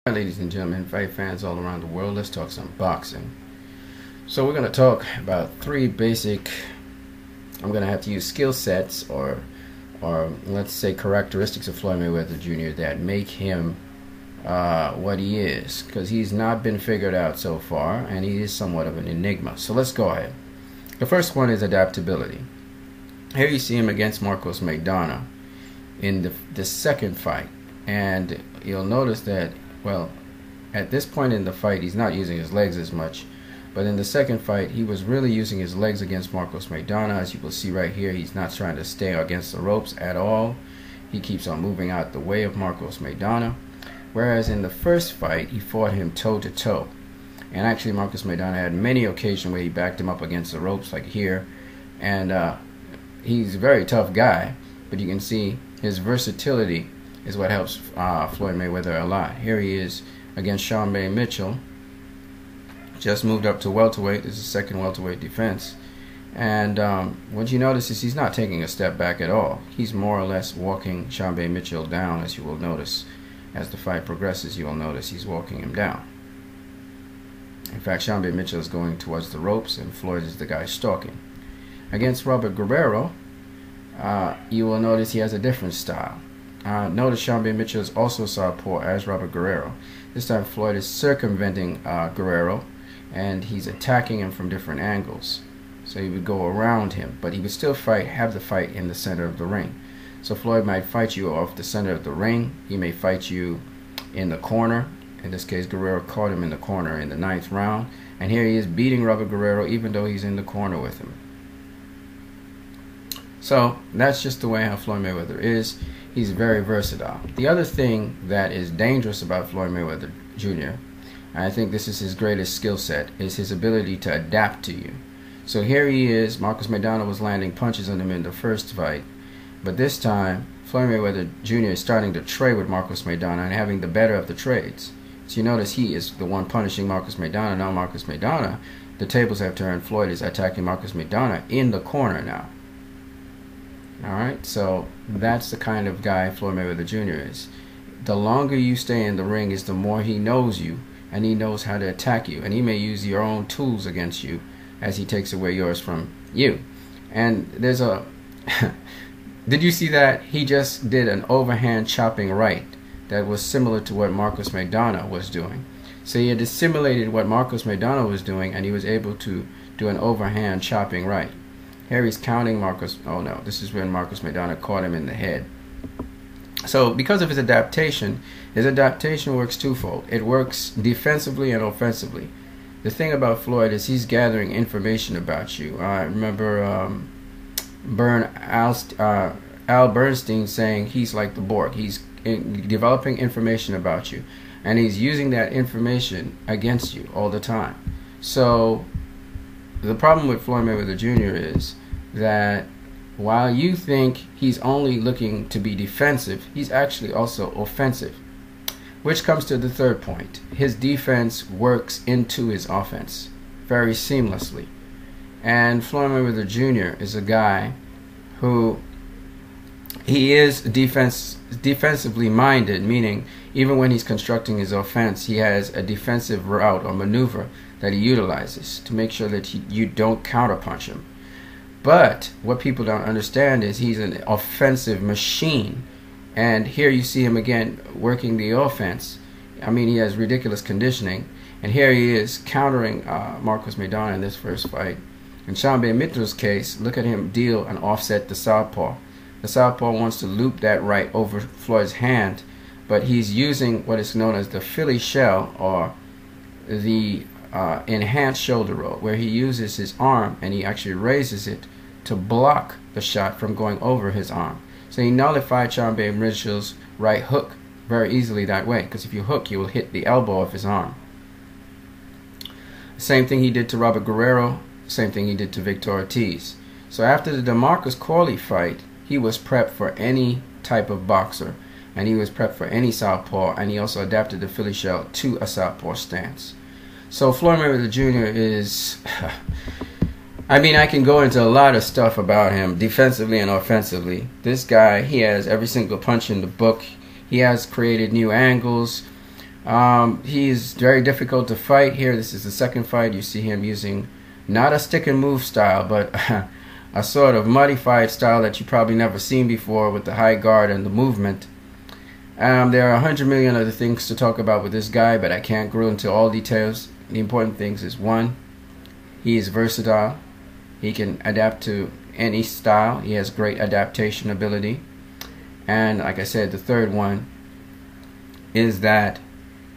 Alright, ladies and gentlemen, fight fans all around the world, let's talk some boxing. So we're going to talk about three basic, I'm going to have to use skill sets or let's say characteristics of Floyd Mayweather Jr. that make him what he is, because he's not been figured out so far and he is somewhat of an enigma. So let's go ahead. The first one is adaptability. Here you see him against Marcos Maidana in the second fight, and you'll notice that, well, at this point in the fight, he's not using his legs as much. But in the second fight, he was really using his legs against Marcos Maidana. As you will see right here, he's not trying to stay against the ropes at all. He keeps on moving out the way of Marcos Maidana. Whereas in the first fight, he fought him toe-to-toe. And actually, Marcos Maidana had many occasions where he backed him up against the ropes, like here. And he's a very tough guy. But you can see his versatility is what helps Floyd Mayweather a lot. Here he is against Sean Mitchell. Just moved up to welterweight. This is second welterweight defense. And what you notice is he's not taking a step back at all. He's more or less walking Sean Mitchell down, as you will notice. As the fight progresses, you will notice he's walking him down. In fact, Sean Mitchell is going towards the ropes, and Floyd is the guy stalking. Against Robert Guerrero, you will notice he has a different style. Notice Sean Mitchell is also southpaw as Robert Guerrero. This time Floyd is circumventing Guerrero, and he's attacking him from different angles. So he would go around him, but he would still have the fight in the center of the ring. So Floyd might fight you off the center of the ring. He may fight you in the corner. In this case, Guerrero caught him in the corner in the 9th round. And here he is beating Robert Guerrero even though he's in the corner with him. So that's just the way how Floyd Mayweather is. He's very versatile. The other thing that is dangerous about Floyd Mayweather Jr., and I think this is his greatest skill set, is his ability to adapt to you. So here he is. Marcos Maidana was landing punches on him in the first fight. But this time, Floyd Mayweather Jr. is starting to trade with Marcos Maidana and having the better of the trades. So you notice he is the one punishing Marcos Maidana. Now Marcos Maidana, the tables have turned. Floyd is attacking Marcos Maidana in the corner now. Alright, so that's the kind of guy Floyd Mayweather Jr. is. The longer you stay in the ring is the more he knows you, and he knows how to attack you. And he may use your own tools against you as he takes away yours from you. And there's a... Did you see that? He just did an overhand chopping right that was similar to what Marcos Maidana was doing. So he had assimilated what Marcos Maidana was doing, and he was able to do an overhand chopping right. Here he's counting Marcos. Oh no, this is when Marcos Maidana caught him in the head. So because of his adaptation works twofold. It works defensively and offensively. The thing about Floyd is he's gathering information about you. I remember Al Bernstein saying he's like the Borg. He's developing information about you, and he's using that information against you all the time. So the problem with Floyd Mayweather Jr. is that while you think he's only looking to be defensive, he's actually also offensive. Which comes to the third point. His defense works into his offense very seamlessly. And Floyd Mayweather Jr. is a guy who he is defensively minded, meaning even when he's constructing his offense, he has a defensive route or maneuver that he utilizes to make sure that you don't counterpunch him. But what people don't understand is he's an offensive machine. And here you see him again working the offense. I mean, he has ridiculous conditioning. And here he is countering Marcos Maidana in this first fight. In Sean Mitchell's case, look at him deal and offset the southpaw. The southpaw wants to loop that right over Floyd's hand, but he's using what is known as the Philly shell, or the enhanced shoulder roll, where he uses his arm and he actually raises it to block the shot from going over his arm. So he nullified Sean Mitchell's right hook very easily that way, because if you hook, you will hit the elbow of his arm. Same thing he did to Robert Guerrero, same thing he did to Victor Ortiz. So after the DeMarcus Corley fight, he was prepped for any type of boxer, and he was prepped for any southpaw, and he also adapted the Philly shell to a southpaw stance. So Floyd Mayweather Jr. is, I mean, I can go into a lot of stuff about him defensively and offensively. This guy, he has every single punch in the book. He has created new angles. He's very difficult to fight here. This is the second fight. You see him using not a stick and move style, but a sort of modified style that you probably never seen before, with the high guard and the movement. There are 100 million other things to talk about with this guy, but I can't go into all details. The important things is, one, he is versatile. He can adapt to any style. He has great adaptation ability. And like I said, the third one is that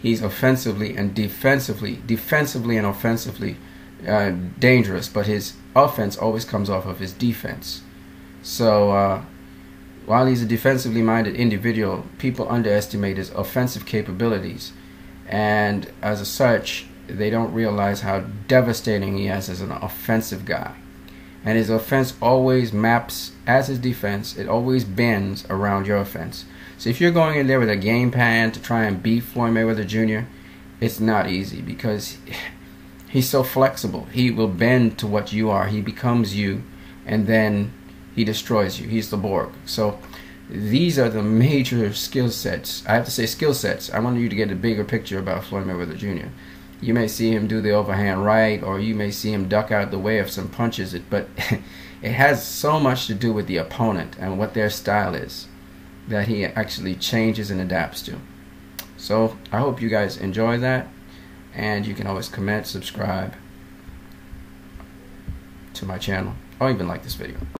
he's offensively and defensively and offensively dangerous, but his offense always comes off of his defense. So while he's a defensively minded individual, people underestimate his offensive capabilities, and as such, they don't realize how devastating he is as an offensive guy. And his offense always maps as his defense. It always bends around your offense. So if you're going in there with a game plan to try and beat Floyd Mayweather Jr., it's not easy, because he's so flexible. He will bend to what you are. He becomes you, and then he destroys you. He's the Borg. So these are the major skill sets. I have to say skill sets. I want you to get a bigger picture about Floyd Mayweather Jr. You may see him do the overhand right, or you may see him duck out the way of some punches, but it has so much to do with the opponent and what their style is that he actually changes and adapts to. So I hope you guys enjoy that, and you can always comment, subscribe to my channel, or even like this video.